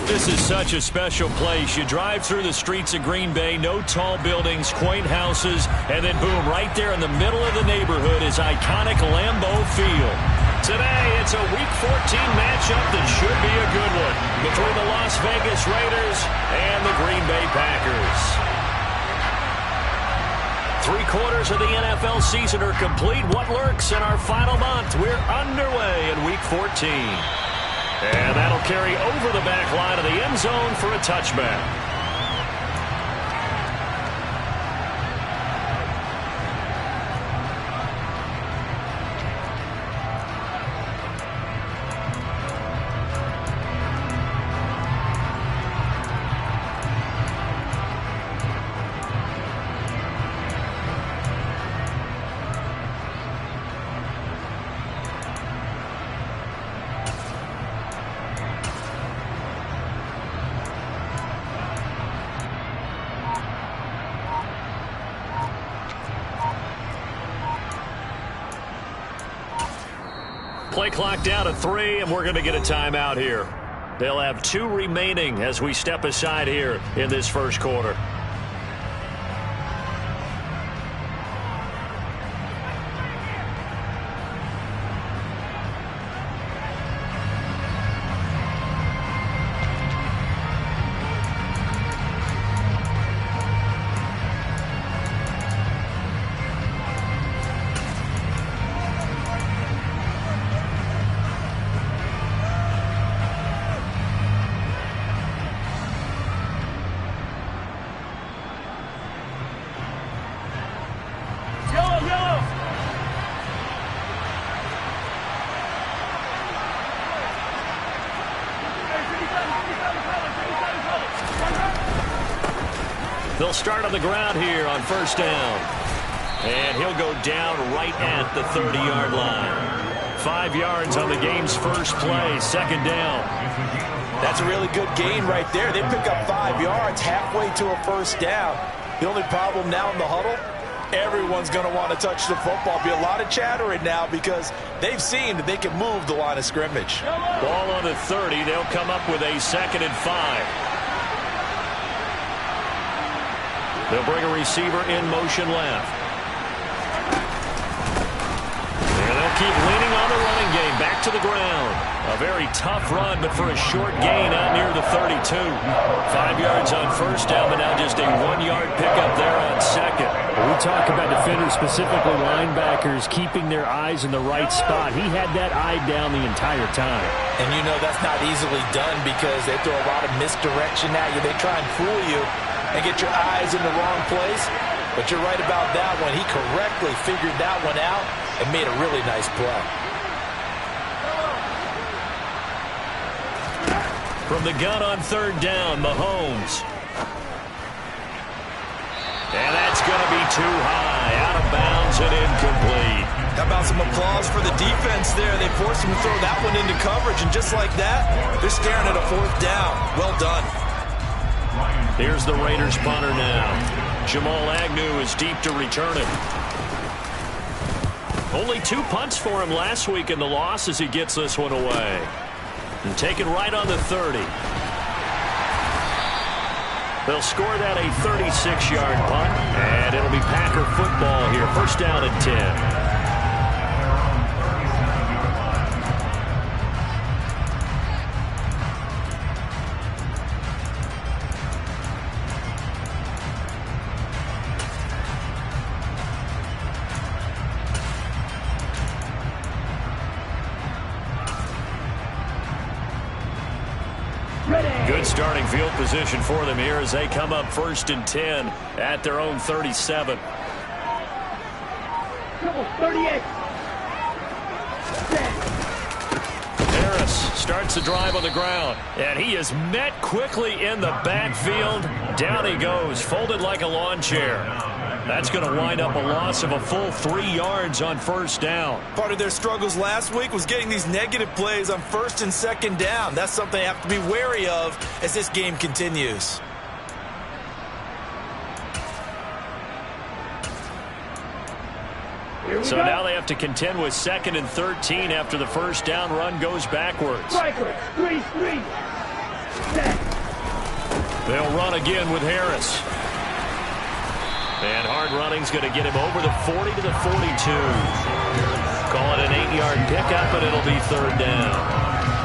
This is such a special place. You drive through the streets of Green Bay, no tall buildings, quaint houses, and then boom, right there in the middle of the neighborhood is iconic Lambeau Field. Today, it's a Week 14 matchup that should be a good one between the Las Vegas Raiders and the Green Bay Packers. 3/4 of the NFL season are complete. What lurks in our final month? We're underway in Week 14. And that'll carry over the back line of the end zone for a touchback. Play clock down to 3, and we're going to get a timeout here. They'll have 2 remaining as we step aside here in this first quarter. They'll start on the ground here on first down. And he'll go down right at the 30-yard line. 5 yards on the game's first play, second down. That's a really good gain right there. They pick up 5 yards halfway to a first down. The only problem now in the huddle, everyone's going to want to touch the football. Be a lot of chattering now because they've seen that they can move the line of scrimmage. Ball on the 30. They'll come up with a 2nd and 5. They'll bring a receiver in motion left. And they'll keep leaning on the running game. Back to the ground. A very tough run, but for a short gain out near the 32. 5 yards on first down, but now just a 1-yard pickup there on second. We talk about defenders, specifically linebackers, keeping their eyes in the right spot. He had that eye down the entire time. And you know that's not easily done because they throw a lot of misdirection at you. They try and fool you and get your eyes in the wrong place. But you're right about that one. He correctly figured that one out and made a really nice play. From the gun on third down, Mahomes. And that's going to be too high. Out of bounds and incomplete. How about some applause for the defense there? They forced him to throw that one into coverage, and just like that, they're staring at a 4th down. Well done. Here's the Raiders punter now. Jamal Agnew is deep to return it. Only 2 punts for him last week in the loss as he gets this one away. And taken right on the 30. They'll score that a 36-yard punt, and it'll be Packer football here. First down and 10. Good starting field position for them here as they come up 1st and 10 at their own 37. 38. Harris starts the drive on the ground, and he is met quickly in the backfield. Down he goes, folded like a lawn chair. That's going to wind up a loss of a full 3 yards on first down. Part of their struggles last week was getting these negative plays on 1st and 2nd down. That's something they have to be wary of as this game continues. So now they have to contend with 2nd and 13 after the first down run goes backwards. Strikers, 3-3. They'll run again with Harris. And hard running's going to get him over the 40 to the 42. Call it an 8-yard pickup, but it'll be third down.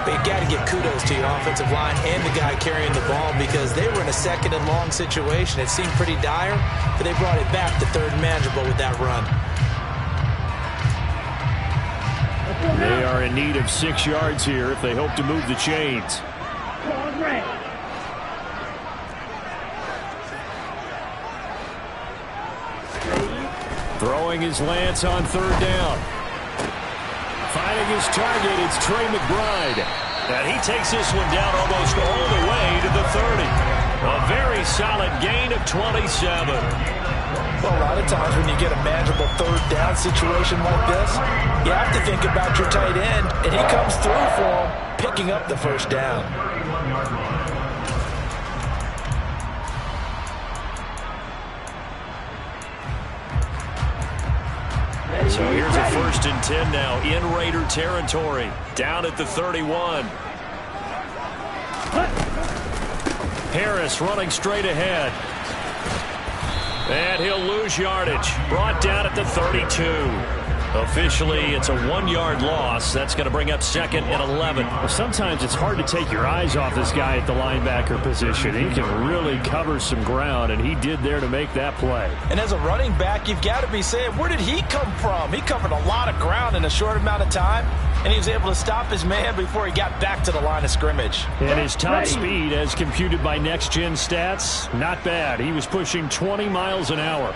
But you got to give kudos to your offensive line and the guy carrying the ball because they were in a second and long situation. It seemed pretty dire, but they brought it back to third and manageable with that run. They are in need of 6 yards here if they hope to move the chains. Throwing his Lance on third down. Finding his target, it's Trey McBride. And he takes this one down almost all the way to the 30. A very solid gain of 27. Well, a lot of times when you get a manageable third down situation like this, you have to think about your tight end, and he comes through for him, picking up the first down. So here's a 1st and 10 now in Raider territory. Down at the 31. Harris running straight ahead. And he'll lose yardage. Brought down at the 32. Officially, it's a 1-yard loss. That's going to bring up 2nd and 11. Well, sometimes it's hard to take your eyes off this guy at the linebacker position. He can really cover some ground, and he did there to make that play. And as a running back, you've got to be saying, where did he come from? He covered a lot of ground in a short amount of time, and he was able to stop his man before he got back to the line of scrimmage. And his top speed, as computed by Next Gen Stats, not bad. He was pushing 20 miles an hour.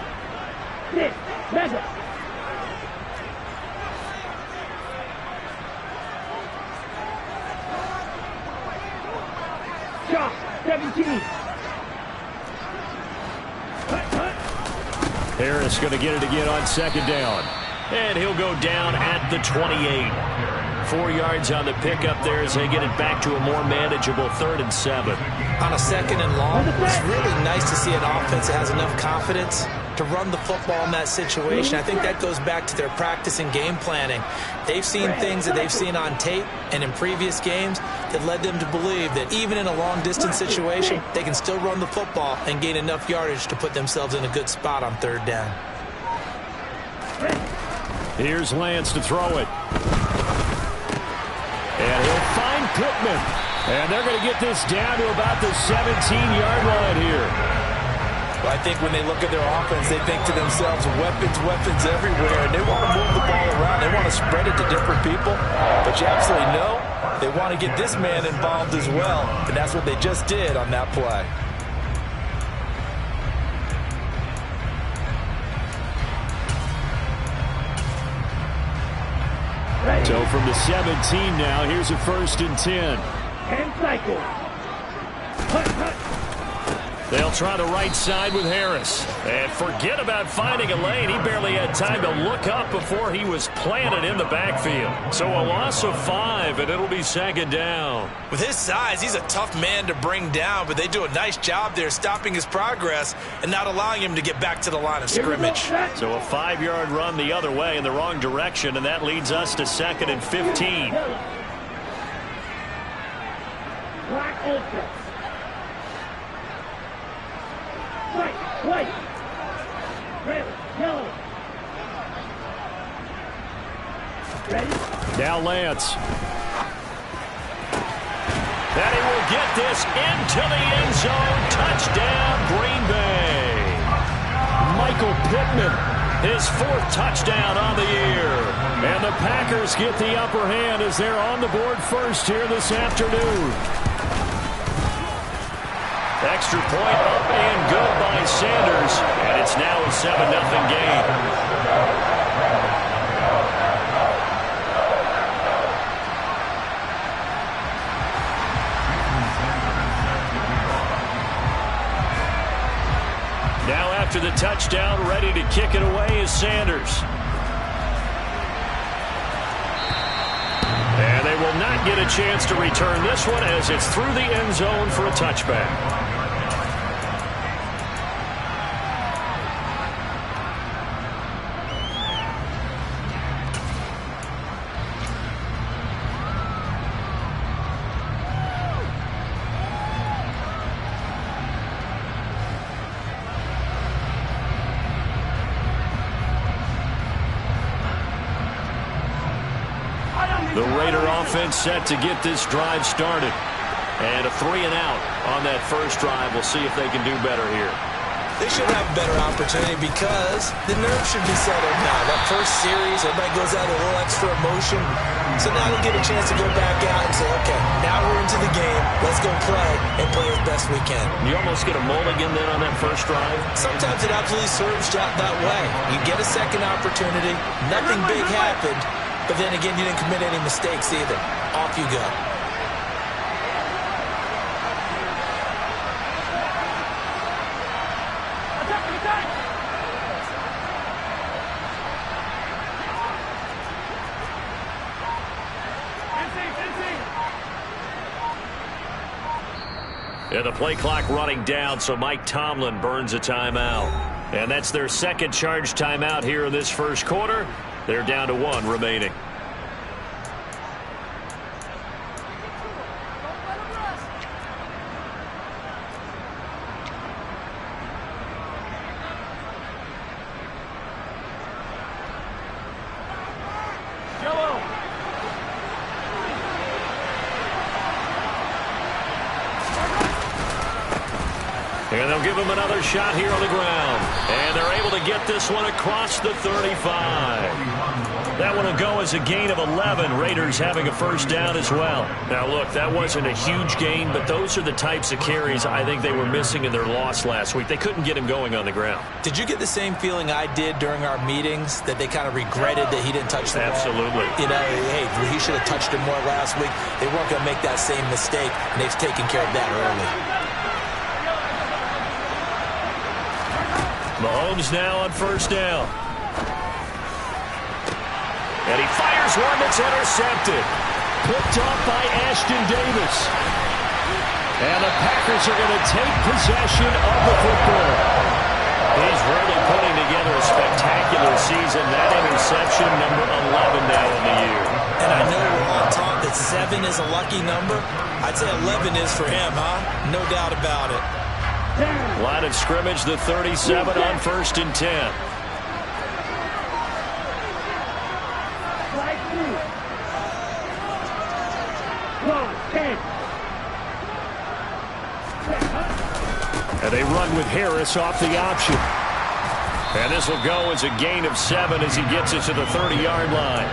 Harris going to get it again on 2nd down. And he'll go down at the 28. 4 yards on the pickup there as they get it back to a more manageable 3rd and 7. On a 2nd and long, it's really nice to see an offense that has enough confidence to run the football in that situation. I think that goes back to their practice and game planning. They've seen things that they've seen on tape and in previous games that led them to believe that even in a long-distance situation, they can still run the football and gain enough yardage to put themselves in a good spot on 3rd down. Here's Lance to throw it. And he'll find Pittman. And they're going to get this down to about the 17-yard line here. Well, I think when they look at their offense, they think to themselves, weapons everywhere, and they want to move the ball around. They want to spread it to different people, but you absolutely know they want to get this man involved as well, and that's what they just did on that play. So from the 17 now, here's a 1st and 10. And cycle. They'll try the right side with Harris. And forget about finding a lane. He barely had time to look up before he was planted in the backfield. So a loss of 5, and it'll be 2nd down. With his size, he's a tough man to bring down, but they do a nice job there stopping his progress and not allowing him to get back to the line of scrimmage. So a 5-yard run the other way in the wrong direction, and that leads us to 2nd and 15. Black ultra. White. Red. Yellow. Ready? Now Lance. And he will get this into the end zone. Touchdown, Green Bay. Michael Pittman. His 4th touchdown on the year. And the Packers get the upper hand as they're on the board first here this afternoon. Extra point up and good by Sanders. And it's now a 7-0 game. Now after the touchdown, ready to kick it away is Sanders. And they will not get a chance to return this one as it's through the end zone for a touchback. The Raider offense set to get this drive started. And a 3-and-out on that first drive. We'll see if they can do better here. They should have a better opportunity because the nerves should be settled now. That first series, everybody goes out with a little extra emotion. So now they'll get a chance to go back out and say, okay, now we're into the game. Let's go play and play as best we can. You almost get a mulligan then on that first drive? Sometimes it absolutely serves that way. You get a second opportunity. Nothing big happened. But then again, you didn't commit any mistakes either. Off you go. And the play clock running down, so Mike Tomlin burns a timeout. And that's their second charge timeout here in this first quarter. They're down to 1 remaining. And they'll give him another shot here on the ground. And they're able to get this one across the 35. That one will go as a gain of 11. Raiders having a first down as well. Now, look, that wasn't a huge gain, but those are the types of carries I think they were missing in their loss last week. They couldn't get him going on the ground. Did you get the same feeling I did during our meetings, that they kind of regretted that he didn't touch the ball? Absolutely. You know, hey, he should have touched it more last week. They weren't going to make that same mistake, and they've taken care of that early. Mahomes now on first down. And he fires one that's intercepted. Picked off by Ashton Davis. And the Packers are going to take possession of the football. He's really putting together a spectacular season. That interception, number 11 now in the year. And I know we're all taught that 7 is a lucky number. I'd say 11 is for him, huh? No doubt about it. Line of scrimmage, the 37 on 1st and 10. And they run with Harris off the option. And this will go as a gain of 7 as he gets it to the 30-yard line.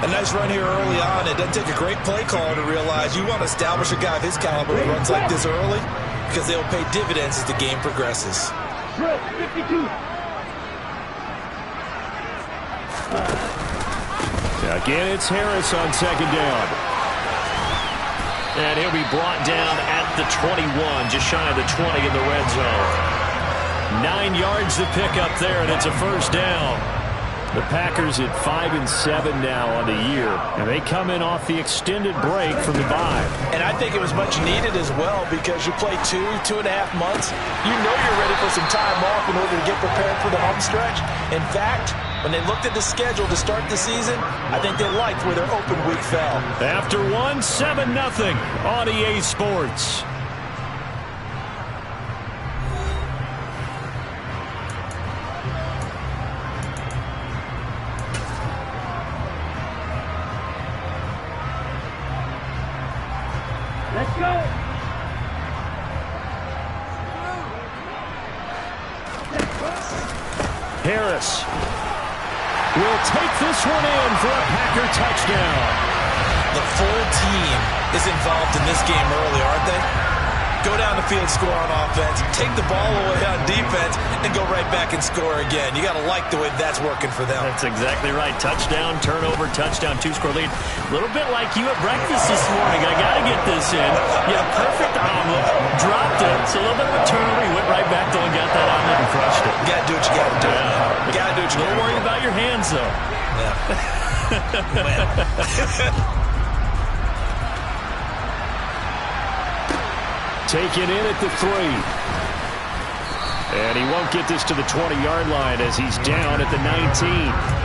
A nice run here early on. It doesn't take a great play caller to realize you want to establish a guy of his caliber who runs like this early, because they'll pay dividends as the game progresses. 52. Again, it's Harris on second down. And he'll be brought down at the 21, just shy of the 20 in the red zone. 9 yards to pick up there, and it's a first down. The Packers at 5-7 now on the year, and they come in off the extended break from the bye. And I think it was much needed as well, because you play 2.5 months. You know you're ready for some time off in order to get prepared for the home stretch. In fact, when they looked at the schedule to start the season, I think they liked where their open week fell. After 7-0 on EA Sports. Let's go. Harris will take this one in for a Packer touchdown. The full team is involved in this game early, aren't they? Go down the field, score on offense, take the ball away on defense, and go right back and score again. You got to like the way that's working for them. That's exactly right. Touchdown, turnover, touchdown, 2-score lead. A little bit like you at breakfast this morning. I got to get this in. Yeah, perfect omelet. Dropped it. So a little bit of a turnover. He went right back though and got that omelet and crushed it. You got to do what you got to do. Yeah. You got to do what you got to do. Don't worry about your hands, though. Yeah. Taken in at the 3. And he won't get this to the 20-yard line as he's down at the 19.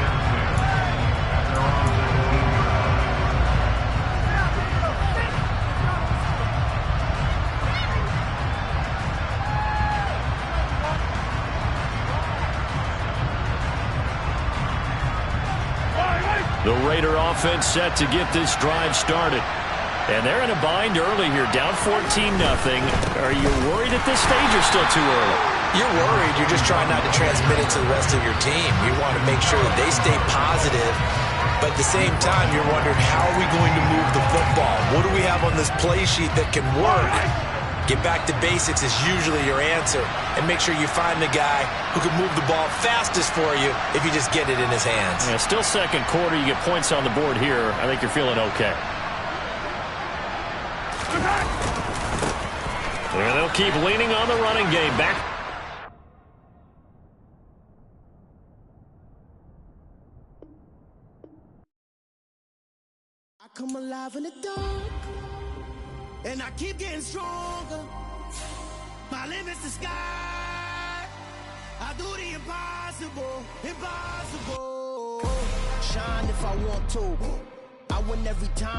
The Raider offense set to get this drive started. And they're in a bind early here, down 14-0. Are you worried at this stage or still too early? You're worried. You're just trying not to transmit it to the rest of your team. You want to make sure that they stay positive. But at the same time, you're wondering, how are we going to move the football? What do we have on this play sheet that can work? Get back to basics is usually your answer. And make sure you find the guy who can move the ball fastest for you if you just get it in his hands. Yeah, still second quarter. You get points on the board here. I think you're feeling okay. And they'll keep leaning on the running game. Back. I come alive in the dark, and I keep getting stronger. My limit's the sky. I do the impossible, impossible. Shine if I want to. I win every time.